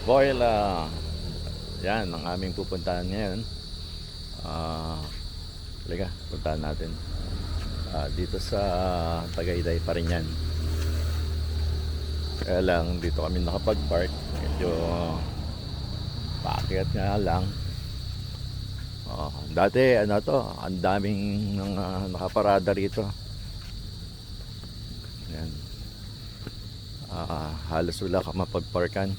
Boyla. Yan ang aming pupuntahan ngayon. Halika, puntahan natin. Dito sa Tagaytay pa rin yan. Kaya lang dito kami nakapag-park. Medyo paakyat nga lang. Dati ano to, ang daming nakaparada rito. Yan. Halos wala ka mapagparkan.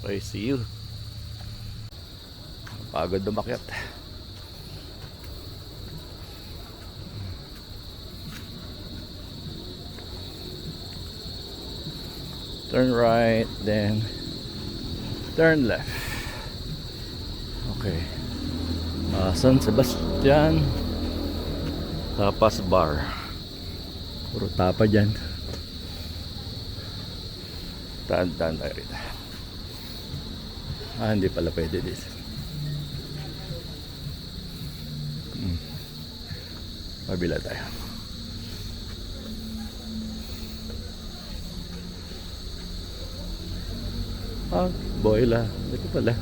Okay, see you. Pagod umakyat. Turn right, then turn left. Okay. San Sebastian Tapas Bar. Puro tapa dyan. Taan-taan tayo rito. Hindi pala pwede dito. Mabila tayo. Boyla. Ito pala.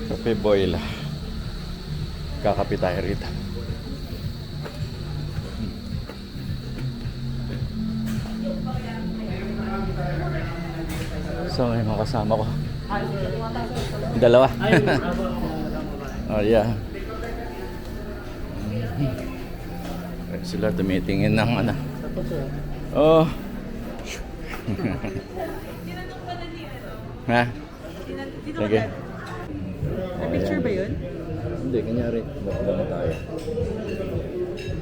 Kape Boyla. Kakape tayo rito. So may mga kasama ko. Dalawa. Oh yeah. Sila tumitingin ng ano. Oh. Ha? Sige. Picture ba yun? Hindi, kanyari. Bakla na tayo.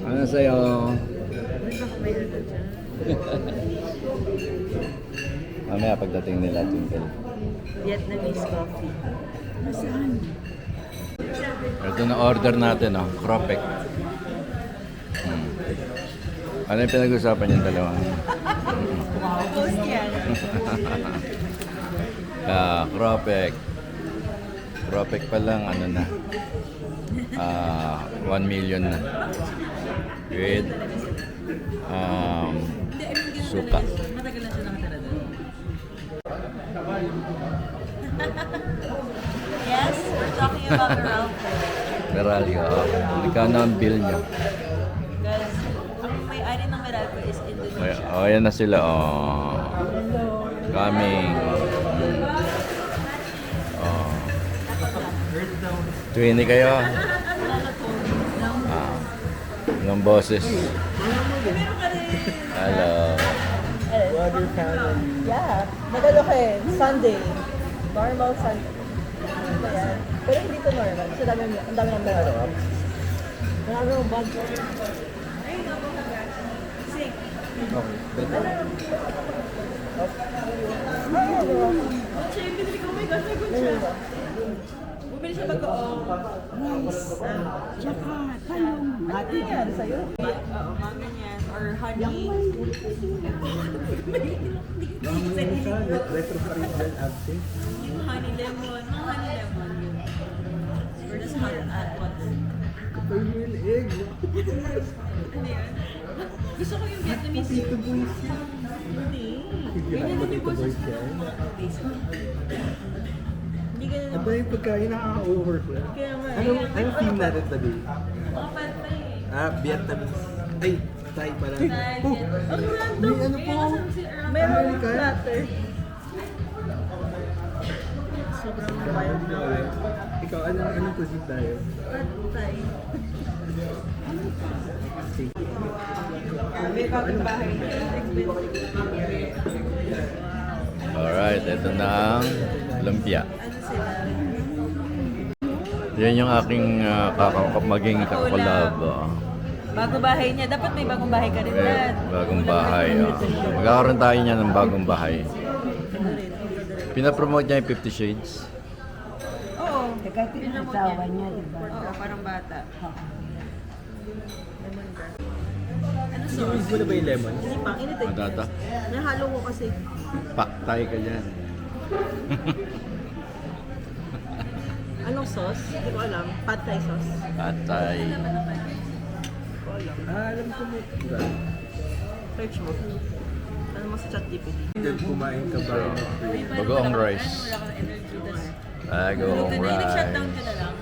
Ano sa'yo? Baka may ano dyan. Mamaya pagdating nila, Twinkle. Vietnamese coffee. Nasaan? Ito na order natin, oh. Cropek. Ano yung pinag-usapan yung dalawa? Post yan. Cropek. Cropek pa lang, ano na. 1 million na. With suka. Matagal na siya nakatira doon. Yes, we're talking about Meralco. Meralco. Magkano ang bill nyo? Guys, ang may-ari ng Meralco is Indonesia. Oh, ayan na sila. Oh. Coming. Oh. 20 kayo. Ng boses. Hello. Water fountain. Yeah. Magalokin. Sunday. Normal Sunday. Ayan. Pero hindi to normal. Kasi ang dami ng meron. Marami ng bag. Sing. Bumili siya mag-o. Tsaka, talong. Hati yan sa'yo. Oo, mga ganyan. Or honey. Retro pa rin dyan, absent. Yung honey lemon. Mga honey lemon. We're just hot at what? Purple egg. Ano yan? Gusto ko yung Vietnamese. Tito boys yan. Hindi. Hindi Ganyan ba din yung Tito boses boys ko. yan? Hindi ganyan. Aba yung pagkain nakaka-overflow. Kaya nga. Anong theme natin tabi? Mga pantay eh. Vietnamese. Ay, Thai pala. Thai, Oh, Ang random. may ano po? Meron American? platter. Sobrang wild na. Ikaw, anong cuisine tayo? Pantay. May kapitbahay na. Alright, ito na ang lumpia. Ano sila? Yan yung aking maging kakolab. Bagong bahay niya. Dapat may bagong bahay ka rin, Dad. Bagong bahay. Magkakaroon tayo niya ng bagong bahay. Pinapromote niya yung 50 Shades. Oo. Teka, Pinamot asawa niya. niya, diba? Oo, parang bata. Lemongrass. Ano Use sauce? mo na ba yung lemon? Hindi pa, initay. Madata. Nahalo ko kasi. Paktay ka dyan. Anong sauce? Hindi ko alam. Pad thai sauce. Patay. Hindi ko alam. Alam ko mo. Diba? Search mo. Ano mo sa chat GPT? Then kumain ka ba? Bagoong rice. Wala kang energy. Bagoong Nag-shutdown rice. ka na lang.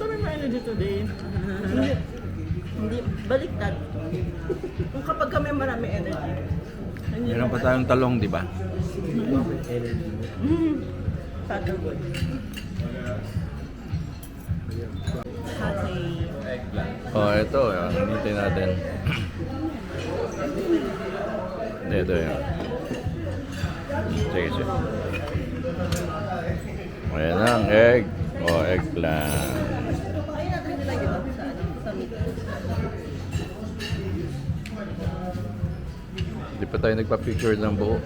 Sabi mo energy today. Hindi. Baliktad. Kung kapag kami marami energy. Meron pa tayong talong, di ba? Energy mo. Father good. Hatay. Oh, ito. Hinintay natin. Ito yan. Sige, sige. Ayan ang egg. O, eggplant. Ayun natin nilagay ba sa meat? Hindi pa tayo nagpa-picture ng buo.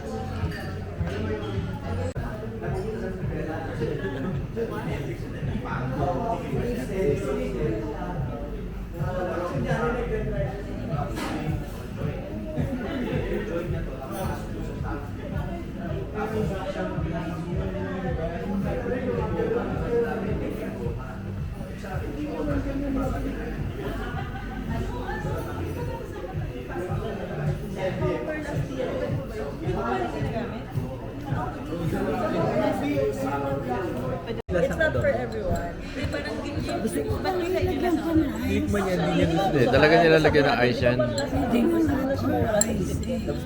It's not for everyone. Parang gusto mo ba may kailangan sa Click mo niya, hindi niya gusto. Hindi, talaga nilalagyan ng ice yan.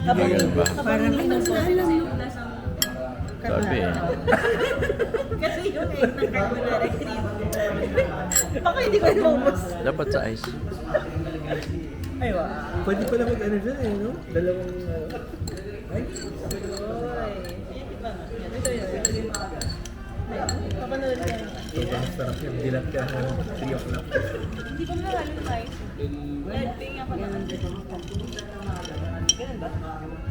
Ganyan ba? Parang pinagsasabi yung lasang Sabi eh. kasi yung egg ng carbonara cream. Baka hindi ko naubos. Dapat sa ice. Ay, wow. Pwede pala mag-ano dyan eh, no? Dalawang, ay, Ito yun. Papanood ka. sobrang sarap yung dilat ka ng 3 o'clock. Hindi ko nalalo ng ice. Red ping ako na. Ganun ba?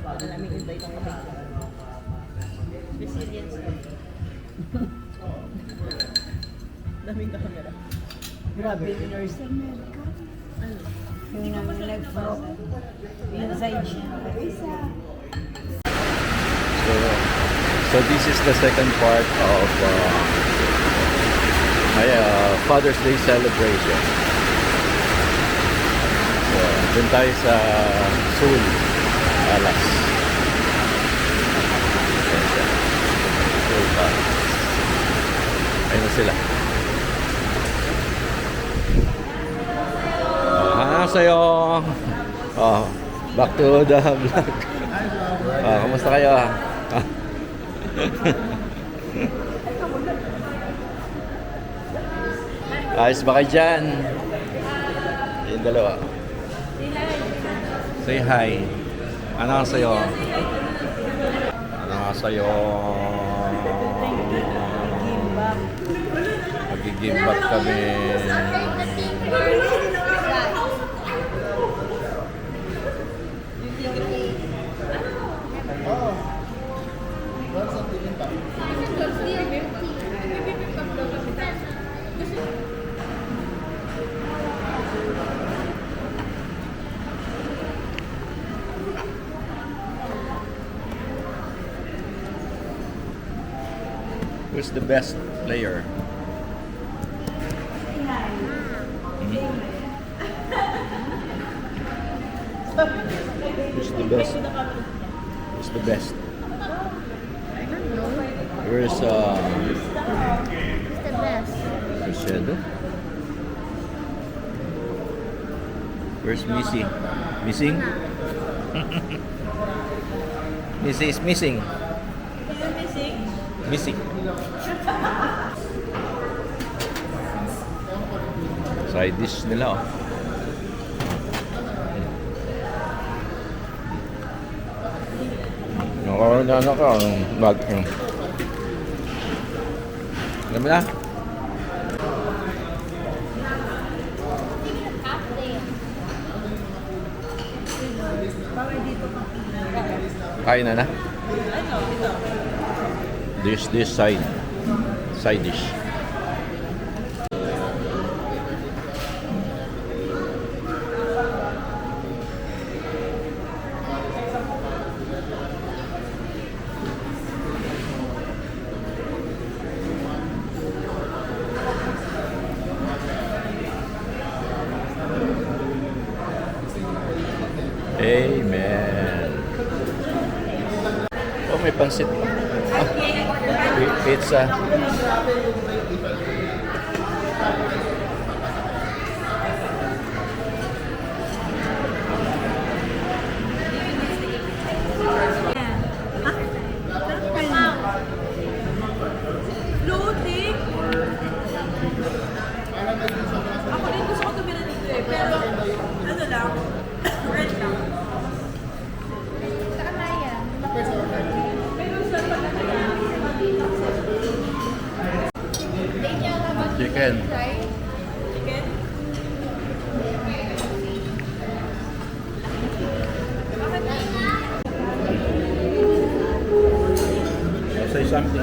Baka namin invite ang kapag. Resilience. Daming camera. Grabe yung nurse sa Amerika. Yung nag-frog. Inside siya. So this is the second part of my Father's Day celebration. So, dun tayo sa Seoul, Alas. Ayan siya. Seoul Palace. Ayun na sila. Annyeonghaseyo. Oh, back to the vlog. Kamusta kayo? Ayos ba kayo dyan? Yung dalawa. Say hi. Ano ka sa'yo? Ano ka sa'yo? Mag-give back kami. Who's the best player? Who's the best? Who's the best? Where's It's the best. Shadow? Where's Missy? Missing? Missy is missing. Missing. Side dish nila oh. Nakakala ka bag. Alam mo na? Kain na na? This side dish. Amen. Oh, may pansit pa. Pizza. Floating. Ako din gusto ko tumira dito eh. Pero, ano lang, rent lang. Chicken. Chicken? I'll say something.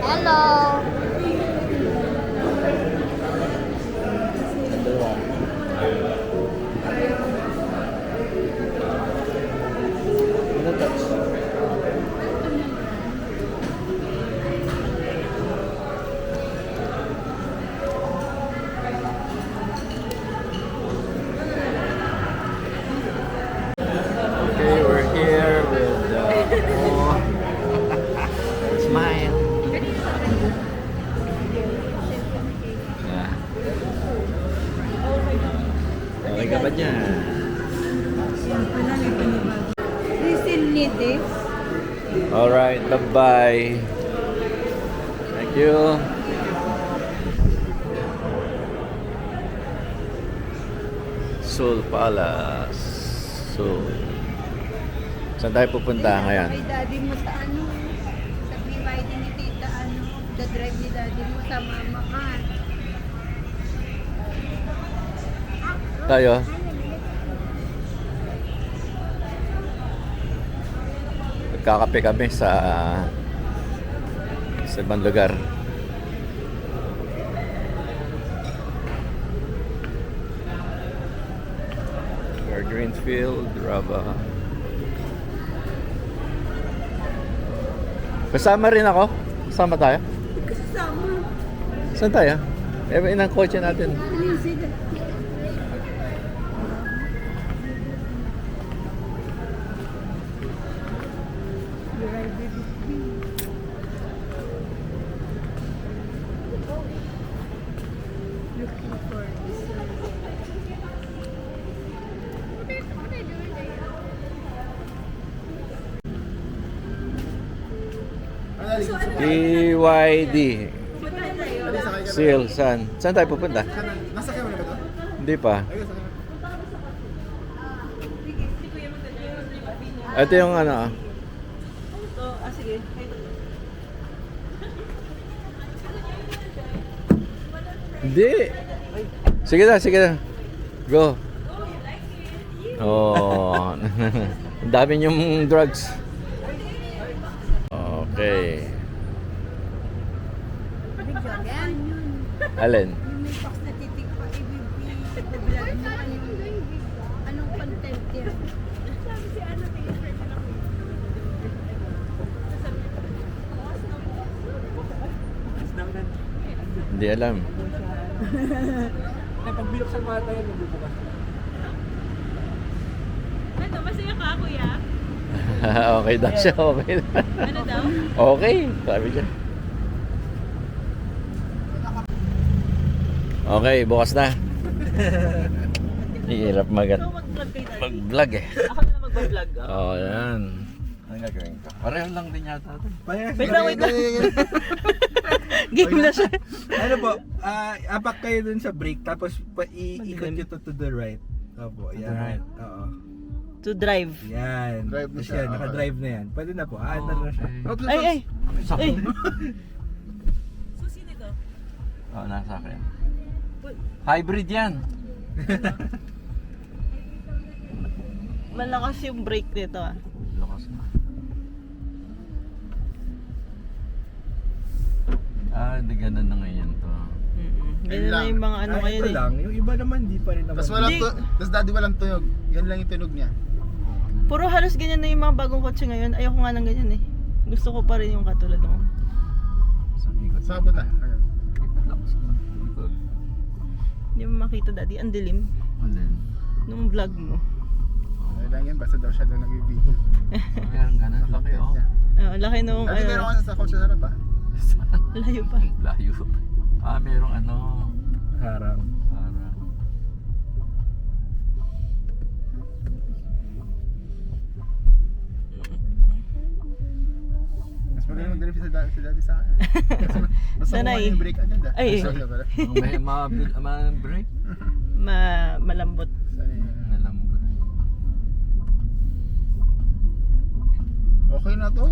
Hello. Okay, we're here with smile. Yeah. Okay ka ba dyan? They still need this. Alright, bye-bye. Thank you. Seoul Palace. Seoul. Saan tayo pupunta ngayon? May daddy mo sa ano. Sa BYD ni tita ano. The drive ni daddy mo sa mama ka. Tayo? Nagkakape kami sa ibang lugar. Greenfield, Raba. Kasama rin ako? Kasama tayo? Kasama. Saan tayo? Eh, inang kotse natin. Ano sila? BYD. Seal, saan? Saan tayo pupunta? Nasa kayo na ba ito? Hindi pa. Ayun, sa kayo. Ito yung ano. So, sige. Hindi. Sige na, sige na. Go. Oh. Ang dami niyong drugs. Okay. Alin? Yung may box na titik pa i-vlog mo. Anong content yan? Sabi si ano, Hindi alam. Napagbilok sa mata yan, magbubukas. Ano, masaya ka, kuya? Okay daw siya, okay. Ano daw? Okay, sabi niya. Okay, bukas na. Hirap Mag-vlog kayo tayo. mag-vlog eh. Ako na lang mag-vlog. Oh, yan. Ano gagawin ko? Pareho lang din yata ito. Wait lang. Game na siya. Ano po, apak kayo dun sa brake, tapos iikot nyo to the right. Opo, yan. right. Oo. To drive. Yan. Drive na Tapos siya, yan, naka-drive na yan. Pwede na po, aandar na siya. Ay, ay. Ay. Susi nito. Oo, nasa akin. Hybrid yan. Malakas yung brake nito ah. Lakas na. Ah, di ganun na ngayon to. Ganun na yung mga ano Ah, ngayon ito eh. lang. Yung iba naman, di pa rin naman. Tapos walang Hindi. tapos daddy walang tunog. Yan lang yung tunog niya. Puro halos ganyan na yung mga bagong kotse ngayon. Ayoko nga ng ganyan eh. Gusto ko pa rin yung katulad ng Saan ikot? Sabot na. Ayun. Lakas na. Ikot. Hindi mo makita daddy, ang dilim. Alin? Nung vlog mo. Ano lang yan, basta daw siya daw nag-video. Meron ganun. Laki oh. Laki nung Dati meron ka sa coach sa harap ah. layo pa. Layo. Merong ano. Harang. Parang. Mas magaling mag-drive si daddy sa akin. Mas Sanay. makuha yung break agad ah. Ay. Sorry pala. May break. Malambot. Sanay. Nalambot. Okay na to.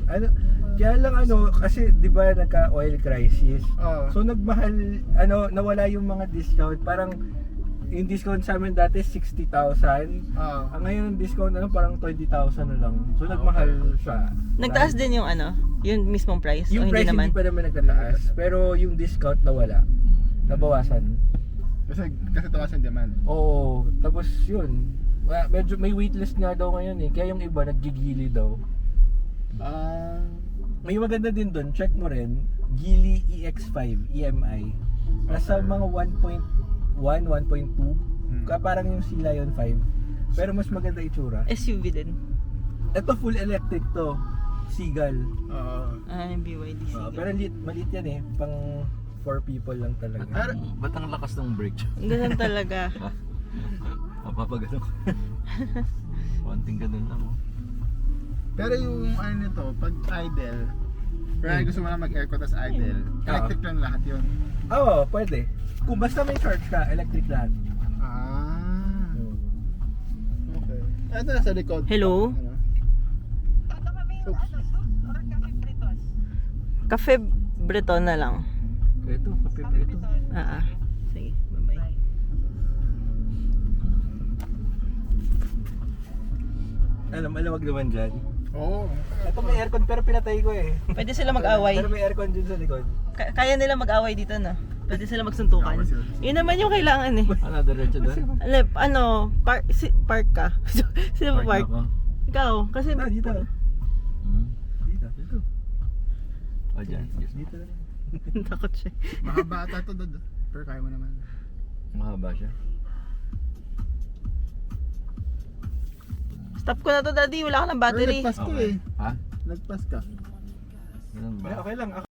Ano, kaya lang ano, kasi di ba nagka-oil crisis. Oo. So nagmahal, nawala yung mga discount. Parang yung discount sa amin dati 60,000. Oo. Ang ngayon discount parang 20,000 na lang. So nagmahal siya. Nagtaas din yung yung mismong price o Yung hindi price naman? hindi pa naman nagtataas. Pero yung discount nawala. Nabawasan. Kasi tumaas yung demand. Oo. Tapos yun. Medyo may waitlist nga daw ngayon eh. Kaya yung iba naggigili daw. May maganda din doon, check mo rin, Geely EX5 EMI. Nasa mga 1.1, 1.2, parang yung Sea Lion 5. Pero mas maganda itsura. SUV din. Ito full electric to, Seagull. Oo. Yung BYD Seagull. Pero maliit yan eh, pang 4 people lang talaga. Ba't ang lakas ng brake? Ganun talaga. Mapapagano. Konting ganun lang oh. Pero yung ano nito, pag idle, kaya gusto mo na mag-aircon tas idle, electric lang lahat yun. Oo, pwede. Kung basta may charge ka, electric lahat. Okay. Ito nasa likod. Hello? Ano? Oops. Cafe Breton na lang. Ito, kape ito. Sige, bye-bye. Malamag naman dyan. Oo. Ito may aircon pero pinatay ko eh. Pwede sila mag-away. Pero may aircon dyan sa likod. Kaya nila mag-away dito na. Pwede sila magsuntukan. Yun naman yung kailangan eh. Diretso doon? Park ka. Sino ba park? Ako. Ikaw, kasi Dito. Dito. Dito. O dyan. Dito na. takot siya. Mahaba ata ito, Dod. Pero kaya mo naman. Mahaba siya. Stop ko na to, daddy. Wala ka ng battery. Pero nagpas ka eh. Ha? Nagpas ka. Ganun ba? Okay lang.